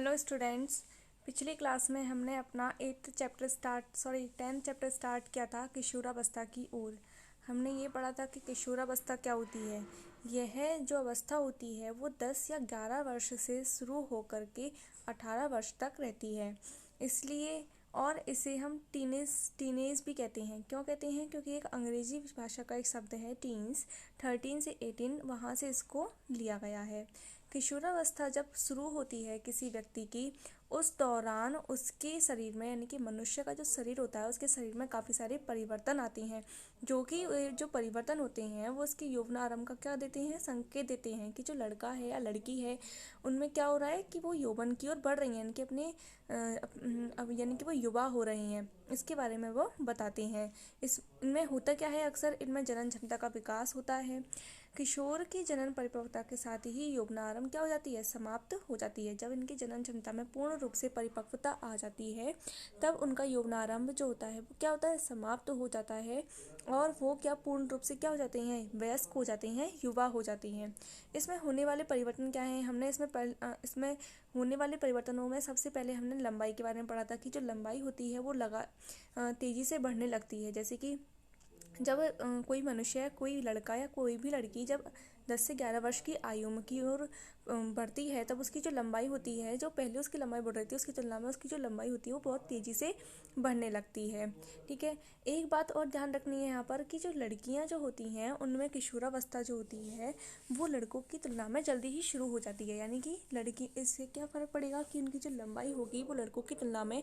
Hello students. पिछली class में हमने अपना 10th चैप्टर स्टार्ट किया था किशोरावस्था की ओर। हमने ये पढ़ा था कि किशोरावस्था क्या होती है। यह जो अवस्था होती है वो 10 या 11 वर्ष से शुरू होकर के 18 वर्ष तक रहती है। इसलिए और इसे हम टीनेज भी कहते हैं। क्यों कहते हैं? क्योंकि एक अंग्रेजी भाषा का एक शब्द है टीन्स, 13 से 18, वहाँ से इसको लिया गया है। किशोरावस्था जब शुरू होती है किसी व्यक्ति की, उस दौरान उसके शरीर में, यानी कि मनुष्य का जो शरीर होता है उसके शरीर में काफ़ी सारे परिवर्तन आते हैं, जो परिवर्तन होते हैं वो उसके यौवनारंभ का क्या देते हैं, संकेत देते हैं कि जो लड़का है या लड़की है उनमें क्या हो रहा है कि वो यौवन की ओर बढ़ रही हैं, यानी कि यानी कि वो युवा हो रहे हैं। इसके बारे में वो बताते हैं। इनमें होता क्या है, अक्सर इनमें जनन क्षमता का विकास होता है। किशोर की जनन परिपक्वता के साथ ही यौवनारंभ क्या हो जाती है, समाप्त हो जाती है। जब इनकी जनन क्षमता में पूर्ण रूप से परिपक्वता आ जाती है तब उनका यौवनारंभ जो होता है वो क्या होता है, समाप्त हो जाता है। और वो क्या पूर्ण रूप से क्या हो जाते हैं, वयस्क हो जाते हैं, युवा हो जाते हैं। इसमें होने वाले परिवर्तन क्या हैं, हमने इसमें होने वाले परिवर्तनों में सबसे पहले हमने लंबाई के बारे में पढ़ा था कि जो लंबाई होती है वो तेज़ी से बढ़ने लगती है। जैसे कि जब कोई मनुष्य, कोई लड़का या कोई भी लड़की जब 10 से 11 वर्ष की आयु की ओर बढ़ती है तब उसकी जो लंबाई होती है, जो पहले उसकी लंबाई बढ़ रही थी उसकी तुलना में उसकी जो लंबाई होती है वो बहुत तेज़ी से बढ़ने लगती है। ठीक है। एक बात और ध्यान रखनी है यहाँ पर कि जो लड़कियाँ जो होती हैं उनमें किशोरावस्था जो होती है वो लड़कों की तुलना में जल्दी ही शुरू हो जाती है। यानी कि लड़की, इससे क्या फ़र्क पड़ेगा कि उनकी जो लंबाई होगी वो लड़कों की तुलना में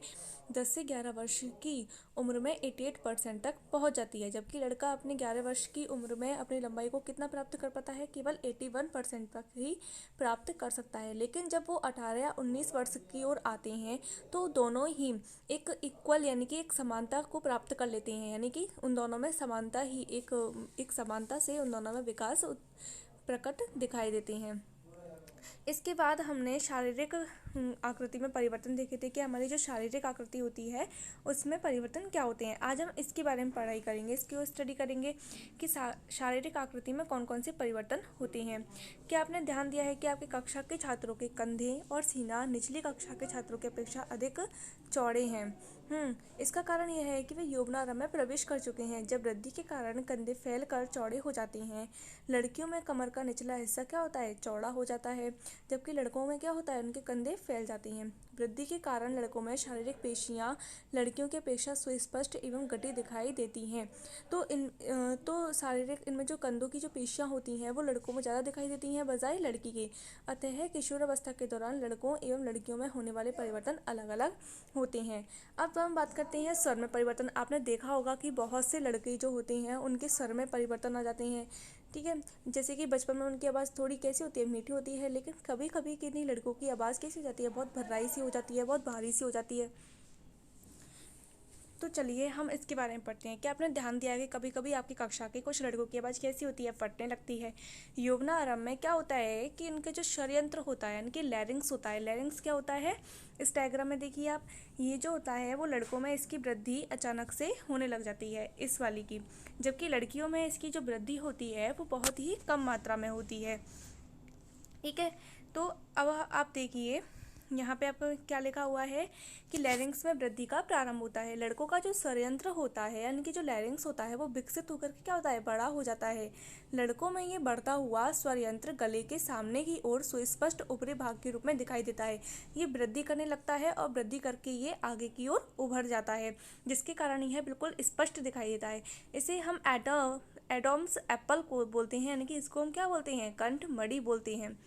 10 से 11 वर्ष की उम्र में 88% तक पहुंच जाती है, जबकि लड़का अपने 11 वर्ष की उम्र में अपनी लंबाई को कितना प्राप्त कर पाता है, केवल 81% तक ही प्राप्त कर सकता है। लेकिन जब वो 18 या 19 वर्ष की ओर आते हैं तो दोनों ही एक इक्वल, यानी कि एक समानता को प्राप्त कर लेते हैं। यानी कि उन दोनों में समानता ही एक समानता से उन दोनों में विकास प्रकट दिखाई देते हैं। इसके बाद हमने शारीरिक आकृति में परिवर्तन देखे थे कि हमारी जो शारीरिक आकृति होती है उसमें परिवर्तन क्या होते हैं। आज हम इसके बारे में पढ़ाई करेंगे, इसकी स्टडी करेंगे कि शारीरिक आकृति में कौन कौन से परिवर्तन होते हैं। क्या आपने ध्यान दिया है कि आपकी कक्षा के छात्रों के कंधे और सीना निचली कक्षा के छात्रों की अपेक्षा अधिक चौड़े हैं। इसका कारण यह है कि वे यौवनारंभ में प्रवेश कर चुके हैं, जब वृद्धि के कारण कंधे फैलकर चौड़े हो जाते हैं। लड़कियों में कमर का निचला हिस्सा क्या होता है, चौड़ा हो जाता है, जबकि लड़कों में क्या होता है, उनके कंधे फैल जाते हैं। वृद्धि के कारण लड़कों में शारीरिक पेशियां लड़कियों की अपेक्षा सुस्पष्ट एवं गठी दिखाई देती हैं। तो शारीरिक इनमें जो कंधों की जो पेशियां होती हैं वो लड़कों में ज़्यादा दिखाई देती हैं बजाय लड़की के। अतः किशोरावस्था के दौरान लड़कों एवं लड़कियों में होने वाले परिवर्तन अलग अलग होते हैं। अब हम बात करते हैं स्वर में परिवर्तन। आपने देखा होगा कि बहुत से लड़के जो होते हैं उनके स्वर में परिवर्तन आ जाते हैं। ठीक है। जैसे कि बचपन में उनकी आवाज़ थोड़ी कैसी होती है, मीठी होती है, लेकिन कभी कभी किन्हीं लड़कों की आवाज़ कैसी हो जाती है, बहुत भर्राई सी हो जाती है, बहुत भारी सी हो जाती है। तो चलिए हम इसके बारे में पढ़ते हैं। क्या आपने ध्यान दिया है कि कभी कभी आपकी कक्षा के कुछ लड़कों की आवाज़ कैसी होती है, फटने लगती है। यौवनारंभ में क्या होता है कि इनके जो षड्यंत्र होता है, इनके लैरिंग्स होता है। लैरिंग्स क्या होता है, इस डायग्राम में देखिए आप, ये जो होता है वो लड़कों में इसकी वृद्धि अचानक से होने लग जाती है, इस वाली की, जबकि लड़कियों में इसकी जो वृद्धि होती है वो बहुत ही कम मात्रा में होती है। ठीक है। तो अब आप देखिए यहाँ पे आपको क्या लिखा हुआ है कि लैरिंग्स में वृद्धि का प्रारंभ होता है। लड़कों का जो स्वरयंत्र होता है, यानी कि जो लैरिंग्स होता है वो विकसित होकर के क्या होता है, बड़ा हो जाता है। लड़कों में ये बढ़ता हुआ स्वरयंत्र गले के सामने की ओर सुस्पष्ट ऊपरी भाग के रूप में दिखाई देता है। ये वृद्धि करने लगता है और वृद्धि करके ये आगे की ओर उभर जाता है, जिसके कारण यह बिल्कुल स्पष्ट दिखाई देता है। इसे हम एडम्स एप्पल को बोलते हैं, यानी कि इसको हम क्या बोलते हैं, कंठ मणि बोलते हैं।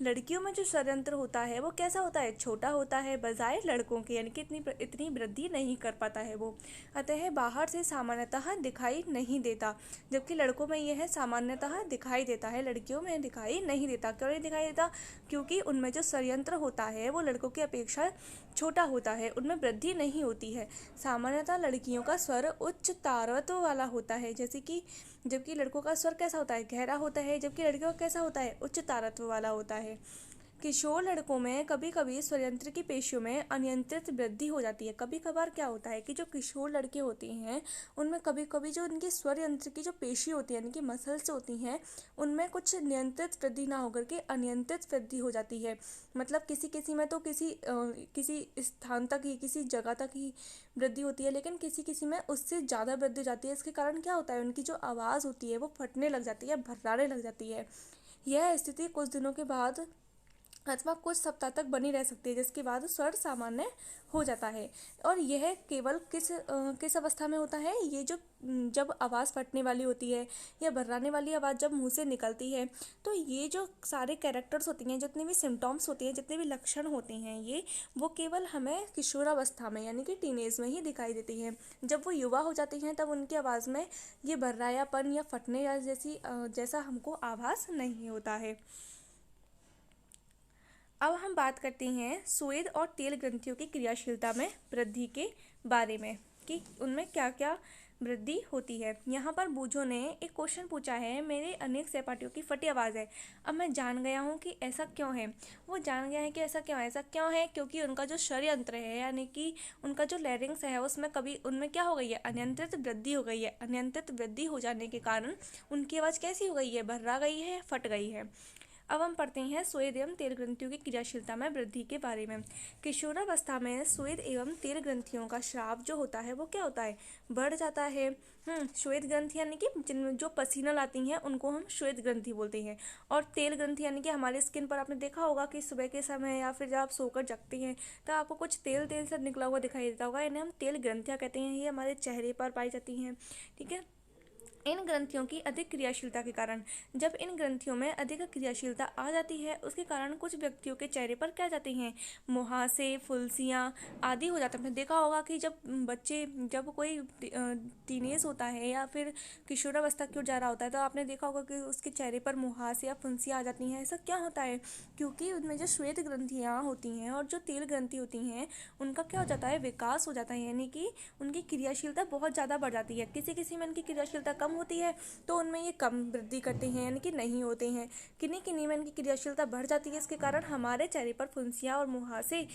लड़कियों में जो षड्यंत्र होता है वो कैसा होता है, छोटा होता है बजाय लड़कों के, यानी कि इतनी वृद्धि नहीं कर पाता है वो। अतः बाहर से सामान्यतः दिखाई नहीं देता, जबकि लड़कों में यह सामान्यतः दिखाई देता है, लड़कियों में दिखाई नहीं देता। क्यों नहीं दिखाई देता, क्योंकि उनमें जो षड्यंत्र होता है वो लड़कों की अपेक्षा छोटा होता है, उनमें वृद्धि नहीं होती है। सामान्यतः लड़कियों का स्वर उच्च तारत्व वाला होता है, जबकि लड़कों का स्वर कैसा होता है, गहरा होता है, जबकि लड़कियों का कैसा होता है, उच्च तारत्व वाला होता है। किशोर लड़कों में कभी कभी स्वयंत्र की पेशियों में अनियंत्रित वृद्धि हो जाती है। कभी कभार क्या होता है कि जो किशोर लड़के होते हैं उनमें कभी कभी जो उनकी स्वर यंत्र की जो पेशी होती है यानी कि मसल्स होती हैं उनमें कुछ नियंत्रित वृद्धि ना होकर के अनियंत्रित वृद्धि हो जाती है। मतलब किसी किसी में तो किसी स्थान तक ही किसी जगह तक ही वृद्धि होती है, लेकिन किसी किसी में उससे ज़्यादा वृद्धि हो जाती है। इसके कारण क्या होता है, उनकी जो आवाज़ होती है वो फटने लग जाती है, भर्राने लग जाती है। यह स्थिति कुछ दिनों के बाद अथवा कुछ सप्ताह तक बनी रह सकती है, जिसके बाद स्वर सामान्य हो जाता है। और यह केवल किस अवस्था में होता है, ये जो जब आवाज़ फटने वाली होती है या भर्राने वाली आवाज़ जब मुंह से निकलती है, तो ये जो सारे कैरेक्टर्स होती हैं, जितने भी सिम्टम्स होते हैं, जितने भी लक्षण होते हैं, ये वो केवल हमें किशोरावस्था में यानी कि टीनेज में ही दिखाई देती हैं। जब वो युवा हो जाती हैं तब उनकी आवाज़ में ये भर्रायापन या फटने या जैसा हमको आभास नहीं होता है। अब हम बात करते हैं स्वेद और तेल ग्रंथियों की क्रियाशीलता में वृद्धि के बारे में कि उनमें क्या क्या वृद्धि होती है। यहाँ पर बूझो ने एक क्वेश्चन पूछा है, मेरे अनेक सहपाठियों की फटी आवाज़ है, अब मैं जान गया हूँ कि ऐसा क्यों है। वो जान गया है कि ऐसा क्यों है क्योंकि उनका जो षड्यंत्र है यानी कि उनका जो लैरिंग्स है उसमें कभी उनमें क्या हो गई है, अनियंत्रित वृद्धि हो गई है। अनियंत्रित वृद्धि हो जाने के कारण उनकी आवाज़ कैसी हो गई है, भर्रा गई है, फट गई है। अब हम पढ़ते हैं स्वेद एवं तेल ग्रंथियों की क्रियाशीलता में वृद्धि के बारे में। किशोरावस्था में स्वेद एवं तेल ग्रंथियों का स्राव जो होता है वो क्या होता है, बढ़ जाता है। श्वेत ग्रंथि यानी कि जिनमें जो पसीना लाती हैं उनको हम श्वेत ग्रंथि बोलते हैं। और तेल ग्रंथि यानी कि हमारे स्किन पर आपने देखा होगा कि सुबह के समय या फिर जब आप सोकर जगते हैं तो आपको कुछ तेल तेल से निकला हुआ दिखाई देता होगा, इन्हें हम तेल ग्रंथियाँ कहते हैं। ये हमारे चेहरे पर पाई जाती हैं, ठीक है। इन ग्रंथियों की अधिक क्रियाशीलता के कारण, जब इन ग्रंथियों में अधिक क्रियाशीलता आ जाती है उसके कारण कुछ व्यक्तियों के चेहरे पर क्या जाती हैं, मुहासे, फुंसियाँ आदि हो जाते हैं। आपने देखा होगा कि जब कोई टीनेज होता है या फिर किशोरावस्था की ओर जा रहा होता है तो आपने देखा होगा कि उसके चेहरे पर मुहासे या फुंसियाँ आ जाती हैं। ऐसा क्या होता है, क्योंकि उनमें जो श्वेत ग्रंथियाँ होती हैं और जो तेल ग्रंथि होती हैं उनका क्या हो जाता है, विकास हो जाता है, यानी कि उनकी क्रियाशीलता बहुत ज़्यादा बढ़ जाती है। किसी किसी में उनकी क्रियाशीलता कम होती है तो उनमें ये कम वृद्धि करते हैं यानी कि नहीं होते हैं। किन्हीं किन्हीं में इनकी क्रियाशीलता बढ़ जाती है, इसके कारण हमारे चेहरे पर फुंसियाँ और मुहासे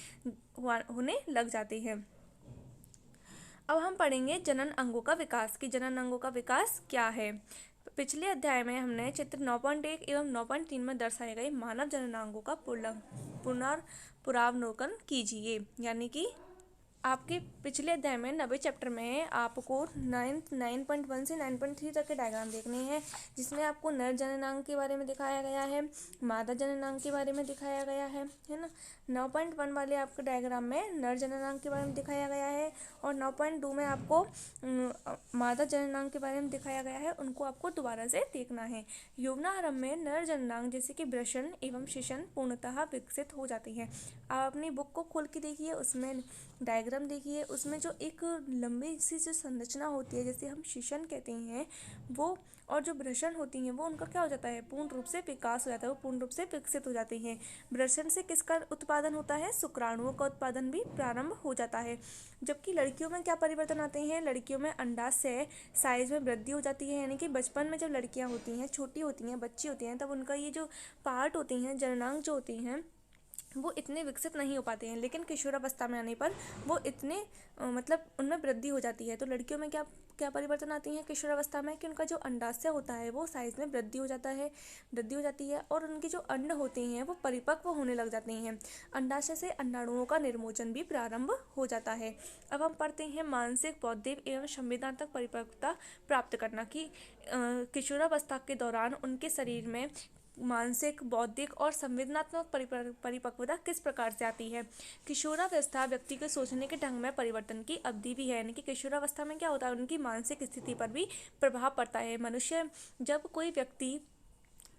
होने लग जाते हैं। अब हम पढ़ेंगे जनन अंगों का विकास कि जनन अंगों का विकास क्या है। पिछले अध्याय में हमने चित्र 9.1 एवं 9.3 में दर्शाए गए मानव जननांगों का पुनर्पुरावलोकन कीजिए। यानी कि आपके पिछले अध्याय में 90 चैप्टर में आपको 9.1 से 9.3 तक के डायग्राम देखने हैं, जिसमें आपको नर जननांग के बारे में दिखाया गया है, मादा जननांग के बारे में दिखाया गया है ना। 9.1 वाले आपके डायग्राम में नर जननांग के बारे में दिखाया गया है और 9.2 में आपको मादा जननांग के बारे में दिखाया गया है। उनको आपको दोबारा से देखना है। यौवनारंभ में नर जननांग जैसे कि वृषण एवं शिशन पूर्णतः विकसित हो जाती है। आप अपनी बुक को खोल के देखिए, उसमें डायग्राम देखिए, उसमें जो एक लंबी सी जो संरचना होती है जैसे हम शिशन कहते हैं वो, और जो वृषण होती हैं वो उनका क्या हो जाता है, पूर्ण रूप से विकास हो जाता है, वो पूर्ण रूप से विकसित हो जाती हैं। वृषण से किसका उत्पादन होता है, शुक्राणुओं का उत्पादन भी प्रारंभ हो जाता है। जबकि लड़कियों में क्या परिवर्तन आते हैं, लड़कियों में अंडाशय साइज में वृद्धि हो जाती है। यानी कि बचपन में जब लड़कियां होती हैं, छोटी होती हैं, बच्ची होती हैं, तब उनका ये जो पार्ट होती हैं, जननांग जो होती हैं, वो इतने विकसित नहीं हो पाते हैं। लेकिन किशोरावस्था में आने पर वो इतने मतलब उनमें वृद्धि हो जाती है। तो लड़कियों में क्या क्या परिवर्तन आती हैं किशोरावस्था में, कि उनका जो अंडाशय होता है वो साइज़ में वृद्धि हो जाती है और उनके जो अंड होते हैं वो परिपक्व होने लग जाते हैं। अंडाशय से अंडाणुओं का निर्मोचन भी प्रारंभ हो जाता है। अब हम पढ़ते हैं मानसिक, बौद्धिक एवं संवेदनात्मक परिपक्वता प्राप्त करना कि किशोरावस्था के दौरान उनके शरीर में मानसिक, बौद्धिक और संवेदनात्मक परिपक्वता किस प्रकार से आती है। किशोरावस्था व्यक्ति के सोचने के ढंग में परिवर्तन की अवधि भी है। यानी कि किशोरावस्था में क्या होता है, उनकी मानसिक स्थिति पर भी प्रभाव पड़ता है। मनुष्य जब कोई व्यक्ति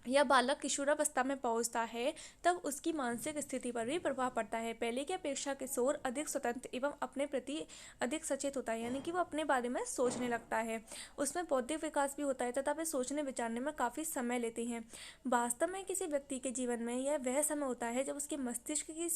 या बालक किशोरावस्था में पहुंचता है तब उसकी मानसिक स्थिति पर भी प्रभाव पड़ता है। पहले की अपेक्षा किशोर अधिक स्वतंत्र एवं अपने प्रति अधिक सचेत होता है, यानी कि वो अपने बारे में सोचने लगता है। उसमें बौद्धिक विकास भी होता है तथा वे सोचने विचारने में काफ़ी समय लेते हैं। वास्तव में किसी व्यक्ति के जीवन में यह वह समय होता है जब उसके मस्तिष्क की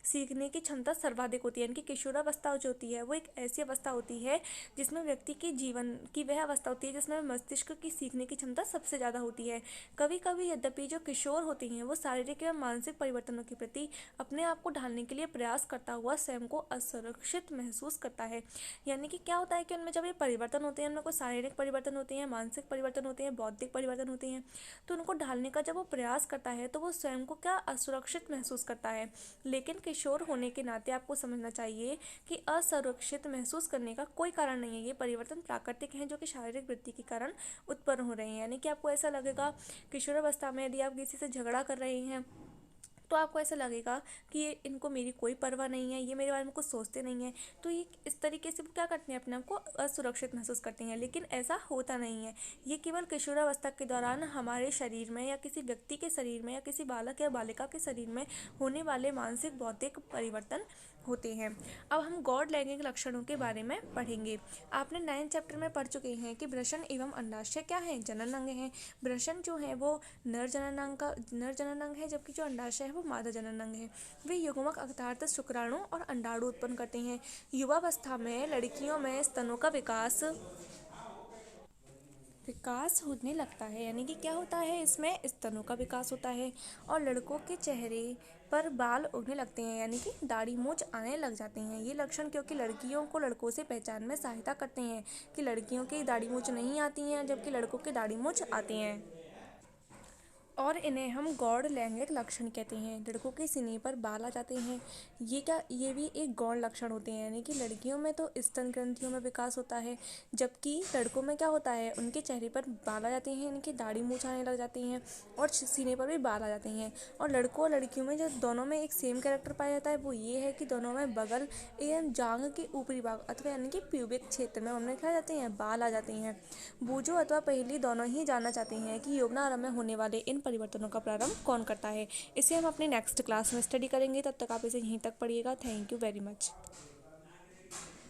सीखने की क्षमता सर्वाधिक होती है। यानी कि किशोरावस्था जो होती है वो एक ऐसी अवस्था होती है जिसमें व्यक्ति के जीवन की वह अवस्था होती है जिसमें मस्तिष्क की सीखने की क्षमता सबसे ज़्यादा होती है। कभी कभी यद्यपि जो किशोर होते हैं वो शारीरिक एवं मानसिक परिवर्तनों के प्रति अपने आप को ढालने के लिए प्रयास करता हुआ स्वयं को असुरक्षित महसूस करता है। यानी कि क्या होता है कि उनमें जब ये परिवर्तन होते हैं, उनमें कोई शारीरिक परिवर्तन होते हैं, मानसिक परिवर्तन होते हैं, बौद्धिक परिवर्तन होते हैं, तो उनको ढालने का जब वो प्रयास करता है तो वो स्वयं को क्या असुरक्षित महसूस करता है। लेकिन किशोर होने के नाते आपको समझना चाहिए कि असुरक्षित महसूस करने का कोई कारण नहीं है। ये परिवर्तन प्राकृतिक हैं जो कि शारीरिक वृद्धि के कारण उत्पन्न हो रहे हैं। यानी कि आपको ऐसा लगेगा किशोरावस्था में यदि आप किसी से झगड़ा कर रहे हैं तो आपको ऐसा लगेगा कि ये इनको मेरी कोई परवाह नहीं है, ये मेरे बारे में कुछ सोचते नहीं हैं, तो ये इस तरीके से क्या करते हैं, अपने आप को असुरक्षित महसूस करते हैं। लेकिन ऐसा होता नहीं है। ये केवल किशोरावस्था के दौरान हमारे शरीर में या किसी व्यक्ति के शरीर में या किसी बालक या बालिका के शरीर में होने वाले मानसिक बौद्धिक परिवर्तन होते हैं। अब हम गौड़ लैंगिक लक्षणों के बारे में पढ़ेंगे। आपने 9th चैप्टर में पढ़ चुके हैं कि वृषण एवं अंडाशय क्या है, जनन अंग है। वृषण जो है वो नर जनन अंग है, जबकि जो अंडाशय है वो मादा जनन अंग है। वे युग्मक अर्थात शुक्राणु और अंडाणु उत्पन्न करते हैं। युवावस्था में लड़कियों में स्तनों का विकास होने लगता है। यानी कि क्या होता है, इसमें स्तनों का विकास होता है और लड़कों के चेहरे पर बाल उगने लगते हैं, यानी कि दाढ़ी मूंछ आने लग जाते हैं। ये लक्षण क्योंकि लड़कियों को लड़कों से पहचान में सहायता करते हैं कि लड़कियों की दाढ़ी मूंछ नहीं आती हैं जबकि लड़कों की दाढ़ी मूंछ आती हैं, और इन्हें हम गौड़ लैंगिक लक्षण कहते हैं। लड़कों के सीने पर बाल आ जाते हैं, ये भी एक गौड़ लक्षण होते हैं। यानी कि लड़कियों में तो स्तन ग्रंथियों में विकास होता है, जबकि लड़कों में क्या होता है, उनके चेहरे पर बाल आ जाते हैं, इनकी दाढ़ी मूंछ आने लग जाती हैं और सीने पर भी बाल आ जाते हैं। और लड़कों और लड़कियों में जो दोनों में एक सेम कैरेक्टर पाया जाता है वो ये है कि दोनों में बगल एवं जांघ के ऊपरी भाग अथवा यानी कि प्यूबिक क्षेत्र में उनमें क्या जाते हैं, बाल आ जाते हैं। बूझो अथवा पहेली दोनों ही जानना चाहते हैं कि यौवनारंभ में होने वाले इन परिवर्तनों का प्रारंभ कौन करता है। इसे हम अपनी नेक्स्ट क्लास में स्टडी करेंगे। तब तक आप इसे यहीं तक पढ़िएगा। Thank you very much.